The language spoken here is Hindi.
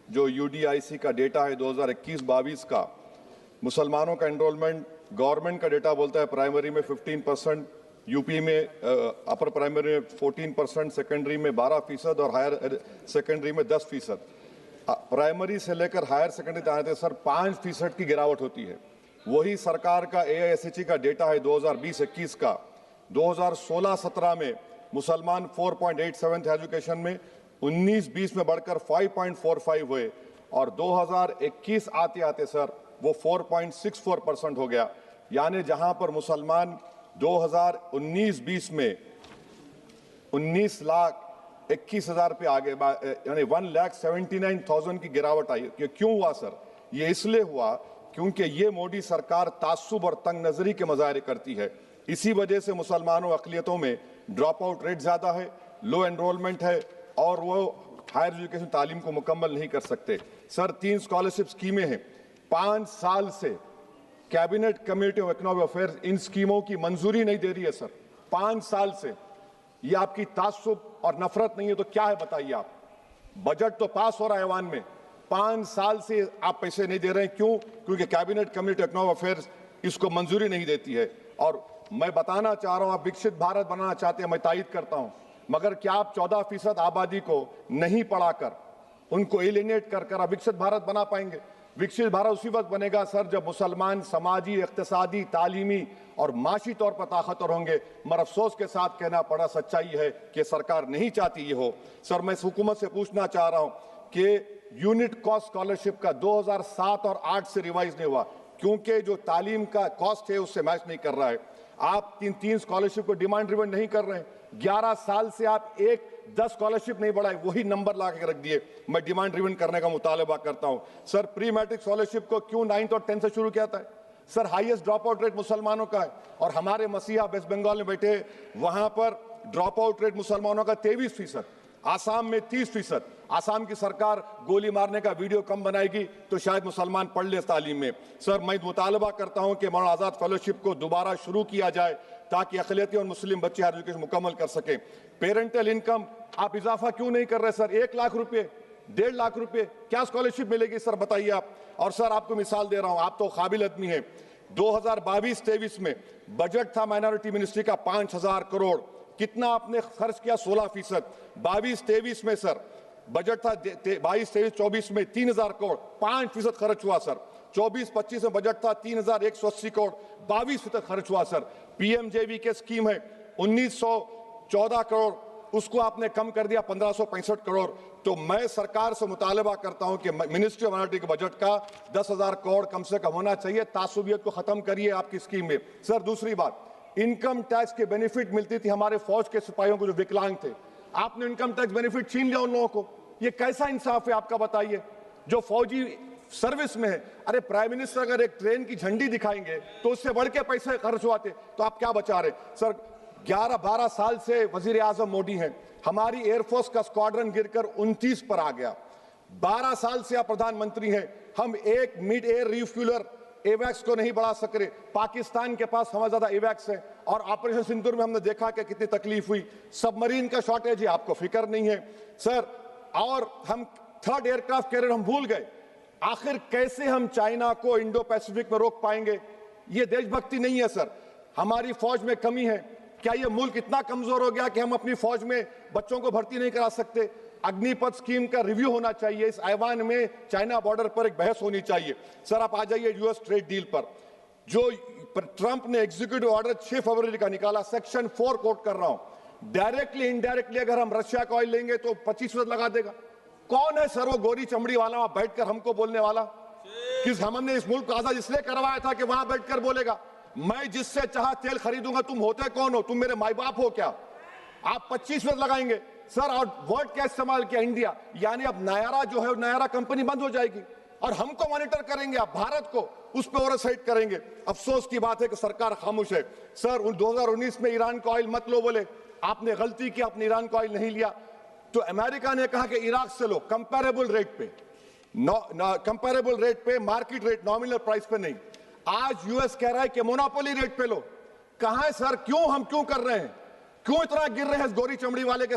जो यूडीआईसी का डेटा है 2021-22 का, मुसलमानों का एनरोलमेंट गवर्नमेंट का डेटा बोलता है प्राइमरी में 15%, यूपी में अपर प्राइमरी में 14%, सेकेंडरी में 12% और हायर सेकेंडरी में 10%। प्राइमरी से लेकर हायर सेकेंडरी तक आते सर 5% की गिरावट होती है। वही सरकार का AISHE का डेटा है 2020-21 का, 2016-17 में मुसलमान 4.87 थे एजुकेशन में, 19-20 में बढ़कर 5.45 हुए और 2021 आते आते सर वो 4.64% हो गया। यानी जहां पर मुसलमान 2019-20 में 19,21,000 पे आगे, यानी 1,79,000 की गिरावट आई। ये क्यों हुआ सर? ये इसलिए हुआ क्योंकि ये मोदी सरकार तासुब और तंग नजरी के मज़ाहिर करती है। इसी वजह से मुसलमानों अक़लियतों में ड्रॉप आउट रेट ज़्यादा है, लो एनरोलमेंट है और वो हायर एजुकेशन तालीम को मुकम्मल नहीं कर सकते। सर 3 स्कॉलरशिप स्कीमें हैं, 5 साल से cabinet committee of economic affairs in स्कीमों की मंजूरी नहीं दे रही है सर, 5 साल से। ये आपकी तासुब और नफरत नहीं है तो क्या है बताइए आप? बजट तो पास हो रहा है ऐवान में, 5 साल से आप पैसे नहीं दे रहे हैं। क्यों? क्योंकि cabinet committee of economic affairs इसको मंजूरी नहीं देती है। और मैं बताना चाह रहा हूं, आप विकसित भारत बनाना चाहते हैं, मैं तायद करता हूं, मगर क्या आप 14% आबादी को नहीं पढ़ाकर, उनको एलिनेट कर कर आप विकसित भारत बना पाएंगे? विकसित भारत उसी वक्त बनेगा सर जब मुसलमान समाजी, इक्तिसादी, तालीमी और माशी तौर पर ताकतवर होंगे। मगर अफसोस के साथ कहना पड़ा, सच्चाई है कि सरकार नहीं चाहती ये हो। सर मैं हुकूमत से पूछना चाह रहा हूं कि यूनिट कॉस्ट स्कॉलरशिप का 2007 और 8 से रिवाइज नहीं हुआ क्योंकि जो तालीम का कॉस्ट है उससे मैच नहीं कर रहा है। आप 3 स्कॉलरशिप को डिमांड ड्रिवन नहीं कर रहे हैं। 11 साल से आप 10 स्कॉलरशिप नहीं बढ़ाए, वही नंबर ला के रख दिए। मैं डिमांड ड्रिवन करने का मुतालबा करता हूं। सर प्री मैट्रिक स्कॉलरशिप को क्यों 9th और 10th से शुरू किया था? Sir highest drop out rate मुसलमानों का है और हमारे मसीहा वेस्ट बंगाल में बैठे, वहां पर ड्रॉप आउट रेट मुसलमानों का 23%, आसाम में 30%। आसाम की सरकार गोली मारने का वीडियो कम बनाएगी तो शायद मुसलमान पढ़ ले तालीम में। सर मैं मुतालबा करता हूं कि मौलाना आज़ाद फेलोशिप को दोबारा शुरू किया जाए ताकि अक़लियती और मुस्लिम बच्चे हायर एजुकेशन मुकम्मल कर सकें। पेरेंटल इनकम आप इजाफा क्यों नहीं कर रहे सर? 1 लाख रुपये, 1.5 लाख रुपये क्या स्कॉलरशिप मिलेगी सर बताइए आप? और सर आपको मिसाल दे रहा हूं, आप तो काबिल आदमी हैं। 2022-23 में बजट था माइनॉरिटी मिनिस्ट्री का 5,000 करोड़, कितना आपने खर्च किया? 16%। 22-23 में सर बजट था 22-23-24 में 3,000 करोड़, 5% खर्च हुआ सर। 24-25 में बजट था 3,180 करोड़, 22% खर्च हुआ सर। PMJV के स्कीम है 1,914 करोड़, उसको आपने कम कर दिया 1,565 करोड़। तो मैं सरकार से मुतालबा करता हूं कि मिनिस्ट्री ऑफ माइनॉरिटी के बजट का 10,000 करोड़ कम से कम होना चाहिए। तासुबियत को खत्म करिए आपकी स्कीम में। सर दूसरी बात, इनकम टैक्स के बेनिफिट मिलती थी हमारे फौज के सिपाहियों को जो विकलांग थे, आपने इनकम टैक्स बेनिफिट छीन लिया उन लोगों को। ये कैसा इंसाफ है आपका बताइए? जो फौजी सर्विस में है, अरे प्राइम मिनिस्टर अगर एक ट्रेन की झंडी दिखाएंगे तो उससे बढ़ के पैसे खर्च हुआते, तो आप क्या बचा रहे? सर 11-12 साल से वजीर आजम मोदी हैं, हमारी एयरफोर्स का स्क्वाड्रन गिरकर 29 पर आ गया। 12 साल से आप प्रधानमंत्री हैं, हम एक मिड एयर रिफ्यूलर एवैक्स को नहीं बढ़ा सक रहे। पाकिस्तान के पास हमें ज्यादा एवैक्स है और ऑपरेशन सिंदूर में हमने देखा कि कितनी तकलीफ हुई। सबमरीन का शॉर्टेज है, आपको फिक्र नहीं है सर। और हम 3rd एयरक्राफ्ट कैरियर हम भूल गए। आखिर कैसे हम चाइना को इंडो पैसिफिक में रोक पाएंगे? ये देशभक्ति नहीं है सर। हमारी फौज में कमी है। क्या ये मुल्क इतना कमजोर हो गया कि हम अपनी फौज में बच्चों को भर्ती नहीं करा सकते? अग्निपथ स्कीम का रिव्यू होना चाहिए। इस ऐवान में चाइना बॉर्डर पर एक बहस होनी चाहिए। सर आप आ जाइए US ट्रेड डील पर, जो ट्रंप ने एग्जीक्यूटिव ऑर्डर 6 फरवरी का निकाला, सेक्शन 4 कोट कर रहा हूं, डायरेक्टली इनडायरेक्टली अगर हम रशिया का ऑयल लेंगे तो 25% लगा देगा। कौन है सर वो गोरी चमड़ी वाला वहां बैठकर हमको बोलने वाला? किस हमने इस मुल्क को आजाद इसलिए करवाया था कि वहां बैठकर बोलेगा मैं जिससे चाह तेल खरीदूंगा। तुम होते कौन हो? तुम मेरे माई बाप हो क्या? आप 25% लगाएंगे सर। और वर्ड क्या इस्तेमाल किया? इंडिया। यानी अब नायरा जो है, नायरा कंपनी बंद हो जाएगी और हमको मॉनिटर करेंगे आप, भारत को उस पर ओवरसाइट करेंगे। अफसोस की बात है कि सरकार खामोश है। सर 2019 में ईरान का ऑयल मत लो बोले, आपने गलती की, आपने ईरान का ऑयल नहीं लिया। तो अमेरिका ने कहा कि इराक से लो, कंपेरेबल रेट पे, कंपेरेबल रेट पे, मार्केट रेट, नॉमिनल प्राइस पे नहीं। आज US कह रहा है कि मोनोपोली रेट पे लो। कहां है सर? क्यों हम क्यों कर रहे हैं? क्यों इतना गिर रहे हैं इस गोरी चमड़ी वाले के